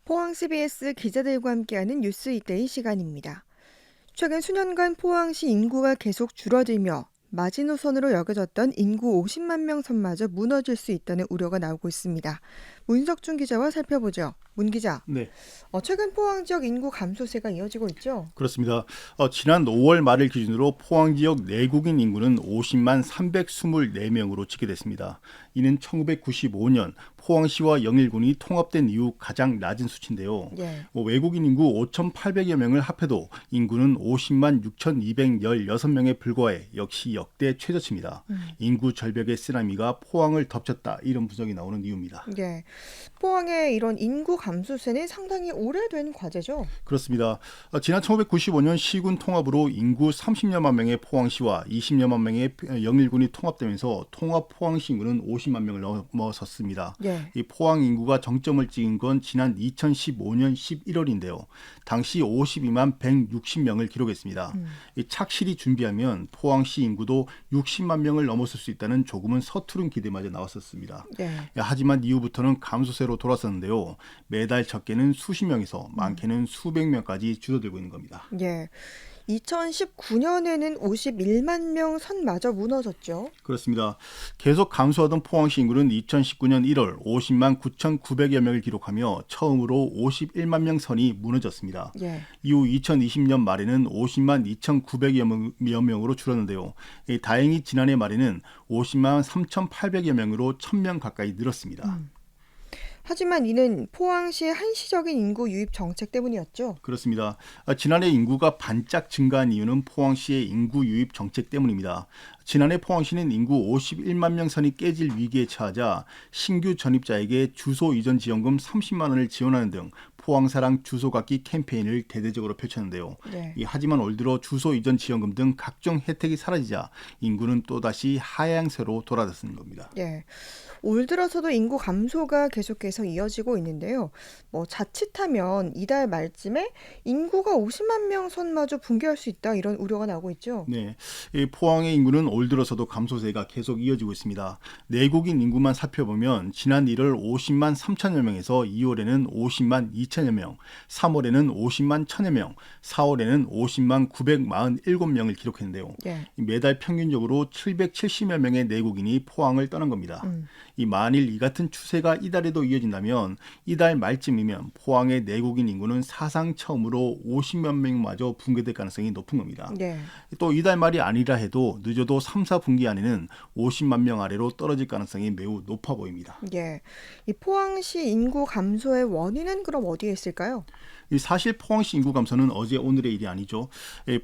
포항 CBS 기자들과 함께하는 뉴스 이데이 시간입니다. 최근 수년간 포항시 인구가 계속 줄어들며 마지노선으로 여겨졌던 인구 50만 명 선마저 무너질 수 있다는 우려가 나오고 있습니다. 문석준 기자와 살펴보죠. 문 기자, 네, 최근 포항 지역 인구 감소세가 이어지고 있죠? 그렇습니다. 지난 5월 말을 기준으로 포항 지역 내국인 인구는 50만 324명으로 집계됐습니다. 이는 1995년 포항시와 영일군이 통합된 이후 가장 낮은 수치인데요. 예. 외국인 인구 5,800여 명을 합해도 인구는 50만 6,216명에 불과해 역시 역대 최저치입니다. 인구 절벽의 쓰나미가 포항을 덮쳤다, 이런 분석이 나오는 이유입니다. 예. 포항의 이런 인구 감소세는 상당히 오래된 과제죠? 그렇습니다. 지난 1995년 시군 통합으로 인구 30여만 명의 포항시와 20여만 명의 영일군이 통합되면서 통합 포항시 인구는 50만 명을 넘어섰습니다. 예. 이 포항 인구가 정점을 찍은 건 지난 2015년 11월인데요. 당시 52만 160명을 기록했습니다. 이 착실히 준비하면 포항시 인구도 60만 명을 넘어설 수 있다는 조금은 서투른 기대마저 나왔었습니다. 예. 하지만 이후부터는 감소세로 돌아섰는데요. 매달 적게는 수십 명에서 많게는 수백 명까지 줄어들고 있는 겁니다. 예. 2019년에는 51만 명 선마저 무너졌죠. 그렇습니다. 계속 감소하던 포항시 인구는 2019년 1월 50만 9,900여 명을 기록하며 처음으로 51만 명 선이 무너졌습니다. 예. 이후 2020년 말에는 50만 2,900여 명으로 줄었는데요. 다행히 지난해 말에는 50만 3,800여 명으로 1,000명 가까이 늘었습니다. 하지만 이는 포항시의 한시적인 인구 유입 정책 때문이었죠. 그렇습니다. 지난해 인구가 반짝 증가한 이유는 포항시의 인구 유입 정책 때문입니다. 지난해 포항시는 인구 51만 명 선이 깨질 위기에 처하자 신규 전입자에게 주소 이전 지원금 30만 원을 지원하는 등 포항사랑 주소 갖기 캠페인을 대대적으로 펼쳤는데요. 네. 하지만 올 들어 주소 이전 지원금 등 각종 혜택이 사라지자 인구는 또다시 하향세로 돌아섰는 겁니다. 예. 올 들어서도 인구 감소가 계속해서 이어지고 있는데요. 자칫하면 이달 말쯤에 인구가 50만 명 선마저 붕괴할 수 있다, 이런 우려가 나오고 있죠. 네, 이 포항의 인구는 올 들어서도 감소세가 계속 이어지고 있습니다. 내국인 인구만 살펴보면 지난 1월 50만 3천여 명에서 2월에는 50만 2천여 명, 3월에는 50만 1천여 명, 4월에는 50만 947명을 기록했는데요. 예. 매달 평균적으로 770여 명의 내국인이 포항을 떠난 겁니다. 만일 이 같은 추세가 이달에도 이어진다면 이달 말쯤이면 포항의 내국인 인구는 사상 처음으로 50만 명마저 붕괴될 가능성이 높은 겁니다. 네. 또 이달 말이 아니라 해도 늦어도 3, 4분기 안에는 50만 명 아래로 떨어질 가능성이 매우 높아 보입니다. 예. 이 포항시 인구 감소의 원인은 그럼 어디에 있을까요? 사실 포항시 인구 감소는 어제 오늘의 일이 아니죠.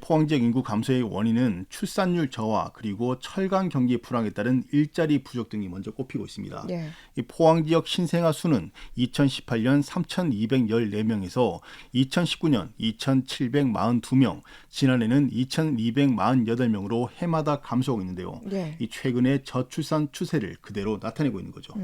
포항 지역 인구 감소의 원인은 출산율 저하 그리고 철강 경기 불황에 따른 일자리 부족 등이 먼저 꼽히고 있습니다. 예. 이 포항 지역 신생아 수는 2018년 3,214명에서 2019년 2,742명, 지난해는 2,248명으로 해마다 감소하고 있는데요. 예. 이 최근의 저출산 추세를 그대로 나타내고 있는 거죠.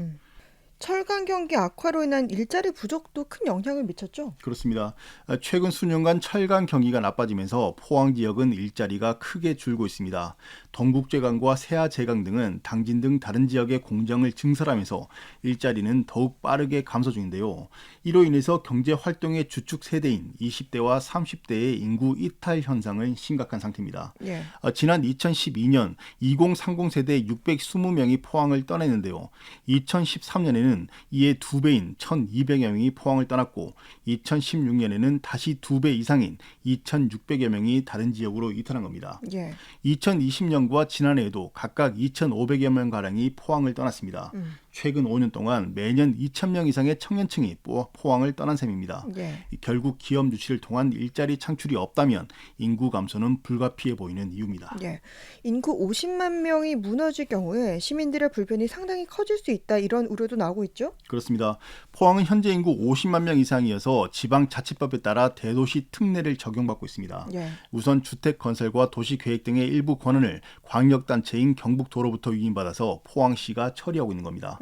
철강 경기 악화로 인한 일자리 부족도 큰 영향을 미쳤죠. 그렇습니다. 최근 수년간 철강 경기가 나빠지면서 포항 지역은 일자리가 크게 줄고 있습니다. 동국제강과 세아제강 등은 당진 등 다른 지역의 공장을 증설하면서 일자리는 더욱 빠르게 감소 중인데요. 이로 인해서 경제 활동의 주축 세대인 20대와 30대의 인구 이탈 현상은 심각한 상태입니다. 예. 지난 2012년 2030 세대 620명이 포항을 떠났는데요. 2013년에는 이에 2배인 1,200여 명이 포항을 떠났고 2016년에는 다시 2배 이상인 2,600여 명이 다른 지역으로 이탈한 겁니다. 예. 2020년과 지난해에도 각각 2,500여 명가량이 포항을 떠났습니다. 최근 5년 동안 매년 2,000명 이상의 청년층이 포항을 떠난 셈입니다. 예. 결국 기업 유치를 통한 일자리 창출이 없다면 인구 감소는 불가피해 보이는 이유입니다. 예. 인구 50만 명이 무너질 경우에 시민들의 불편이 상당히 커질 수 있다, 이런 우려도 나오고 있죠. 그렇습니다. 포항은 현재 인구 50만 명 이상이어서 지방자치법에 따라 대도시 특례를 적용받고 있습니다. 예. 우선 주택 건설과 도시계획 등의 일부 권한을 광역단체인 경북도로부터 위임받아서 포항시가 처리하고 있는 겁니다.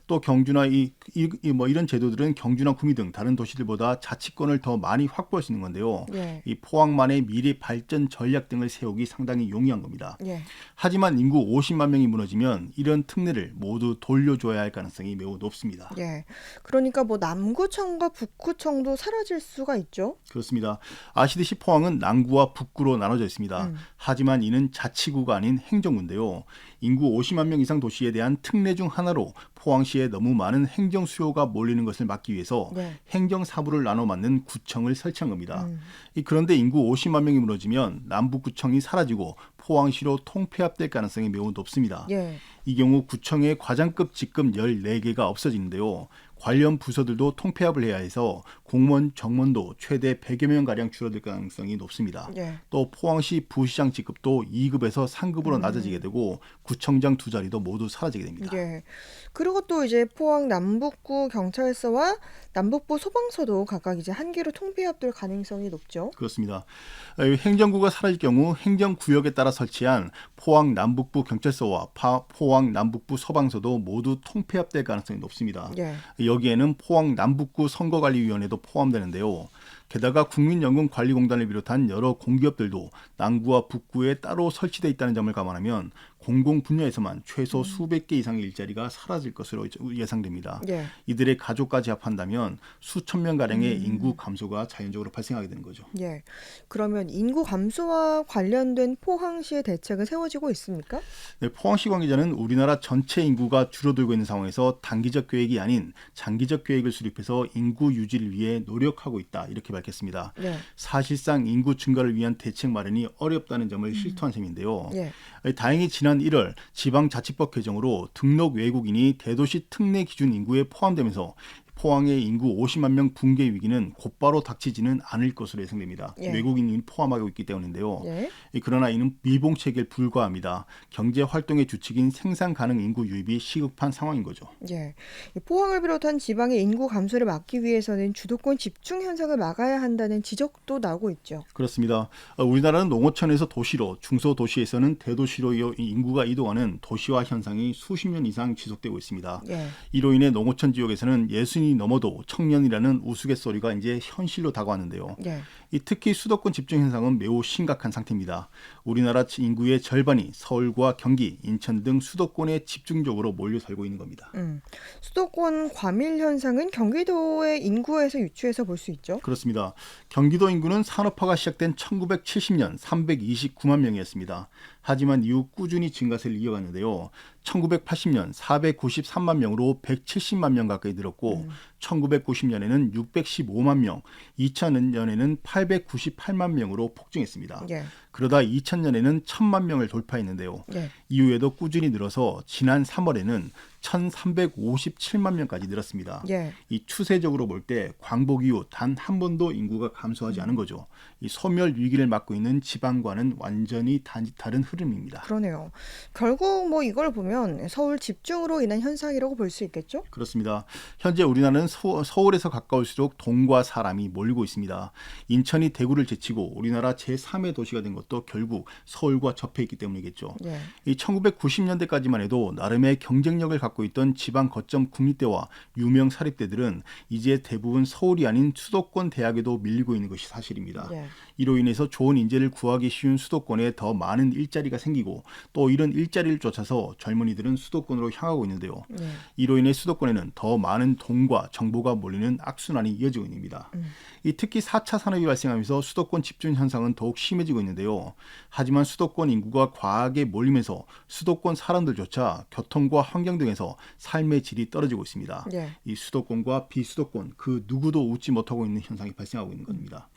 또 경주나 이런 제도들은 경주나 구미 등 다른 도시들보다 자치권을 더 많이 확보할 수 있는 건데요. 예. 이 포항만의 미래 발전 전략 등을 세우기 상당히 용이한 겁니다. 예. 하지만 인구 50만 명이 무너지면 이런 특례를 모두 돌려줘야 할 가능성이 매우 높습니다. 예. 그러니까 뭐 남구청과 북구청도 사라질 수가 있죠. 그렇습니다. 아시듯이 포항은 남구와 북구로 나눠져 있습니다. 하지만 이는 자치구가 아닌 행정구인데요. 인구 50만 명 이상 도시에 대한 특례 중 하나로 포항시에 너무 많은 행정 수요가 몰리는 것을 막기 위해서 네. 행정사부를 나눠 맡는 구청을 설치한 겁니다. 그런데 인구 50만 명이 무너지면 남북구청이 사라지고 포항시로 통폐합될 가능성이 매우 높습니다. 예. 이 경우 구청의 과장급 직급 14개가 없어지는데요. 관련 부서들도 통폐합을 해야 해서 공무원 정원도 최대 100여 명가량 줄어들 가능성이 높습니다. 예. 또 포항시 부시장 직급도 2급에서 3급으로 낮아지게 되고 구청장 2자리도 모두 사라지게 됩니다. 예. 그리고 또 이제 포항 남북구 경찰서와 남북부 소방서도 각각 이제 한 개로 통폐합될 가능성이 높죠. 그렇습니다. 행정구가 사라질 경우 행정구역에 따라 설치한 포항 남북부 경찰서와 포항 남북부 소방서도 모두 통폐합될 가능성이 높습니다. 예. 여기에는 포항 남북구 선거관리위원회도 포함되는데요. 게다가 국민연금관리공단을 비롯한 여러 공기업들도 남구와 북구에 따로 설치되어 있다는 점을 감안하면 공공 분야에서만 최소 수백 개 이상의 일자리가 사라질 것으로 예상됩니다. 예. 이들의 가족까지 합한다면 수천 명 가량의 인구 감소가 자연적으로 발생하게 되는 거죠. 예. 그러면 인구 감소와 관련된 포항시의 대책은 세워지고 있습니까? 네, 포항시 관계자는 우리나라 전체 인구가 줄어들고 있는 상황에서 단기적 계획이 아닌 장기적 계획을 수립해서 인구 유지를 위해 노력하고 있다 이렇게 밝혔습니다. 네. 사실상 인구 증가를 위한 대책 마련이 어렵다는 점을 실토한 셈인데요. 예. 다행히 지난 1월 지방자치법 개정으로 등록 외국인이 대도시 특례 기준 인구에 포함되면서 포항의 인구 50만 명 붕괴 위기는 곧바로 닥치지는 않을 것으로 예상됩니다. 예. 외국인이 포함하고 있기 때문인데요. 예. 그러나 이는 미봉책에 불과합니다. 경제 활동의 주축인 생산 가능 인구 유입이 시급한 상황인 거죠. 예. 이 포항을 비롯한 지방의 인구 감소를 막기 위해서는 주도권 집중 현상을 막아야 한다는 지적도 나오고 있죠. 그렇습니다. 우리나라는 농어촌에서 도시로, 중소도시에서는 대도시로 인구가 이동하는 도시화 현상이 수십 년 이상 지속되고 있습니다. 예. 이로 인해 농어촌 지역에서는 60이 넘어도 청년이라는 우스갯소리가 이제 현실로 다가왔는데요. 예. 특히 수도권 집중 현상은 매우 심각한 상태입니다. 우리나라 인구의 절반이 서울과 경기, 인천 등 수도권에 집중적으로 몰려 살고 있는 겁니다. 수도권 과밀 현상은 경기도의 인구에서 유추해서 볼 수 있죠. 그렇습니다. 경기도 인구는 산업화가 시작된 1970년 329만 명이었습니다. 하지만 이후 꾸준히 증가세를 이어갔는데요. 1980년 493만 명으로 170만 명 가까이 늘었고 1990년에는 615만 명, 2000년에는 898만 명으로 폭증했습니다. 예. 그러다 2000년에는 1000만 명을 돌파했는데요. 예. 이후에도 꾸준히 늘어서 지난 3월에는 1357만 명까지 늘었습니다. 예. 이 추세적으로 볼 때 광복 이후 단 한 번도 인구가 감소하지 않은 거죠. 이 소멸 위기를 맞고 있는 지방과는 완전히 다른 흐름입니다. 그러네요. 결국 뭐 이걸 보면 서울 집중으로 인한 현상이라고 볼 수 있겠죠? 그렇습니다. 현재 우리나라는 서울에서 가까울수록 돈과 사람이 몰리고 있습니다. 인천이 대구를 제치고 우리나라 제3의 도시가 된 것도 결국 서울과 접해 있기 때문이겠죠. 예. 이 1990년대까지만 해도 나름의 경쟁력을 갖고 있던 지방 거점 국립대와 유명 사립대들은 이제 대부분 서울이 아닌 수도권 대학에도 밀리고 있는 것이 사실입니다. 예. 이로 인해서 좋은 인재를 구하기 쉬운 수도권에 더 많은 일자리가 생기고 또 이런 일자리를 쫓아서 젊은이들은 수도권으로 향하고 있는데요. 예. 이로 인해 수도권에는 더 많은 돈과 정보가 몰리는 악순환이 이어지고 있습니다. 특히 4차 산업이 발생하면서 수도권 집중 현상은 더욱 심해지고 있는데요. 하지만 수도권 인구가 과하게 몰리면서 수도권 사람들조차 교통과 환경 등에서 삶의 질이 떨어지고 있습니다. 예. 이 수도권과 비수도권 그 누구도 웃지 못하고 있는 현상이 발생하고 있는 겁니다.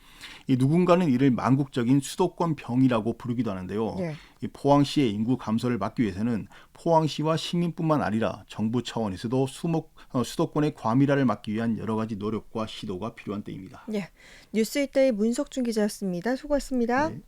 이 누군가는 이를 망국적인 수도권 병이라고 부르기도 하는데요. 예. 이 포항시의 인구 감소를 막기 위해서는 포항시와 시민뿐만 아니라 정부 차원에서도 수도권의 과밀화를 막기 위한 여러 가지 노력과 시도가 필요한 때입니다. 예. 뉴스이따의 문석준 기자였습니다. 수고하셨습니다. 네.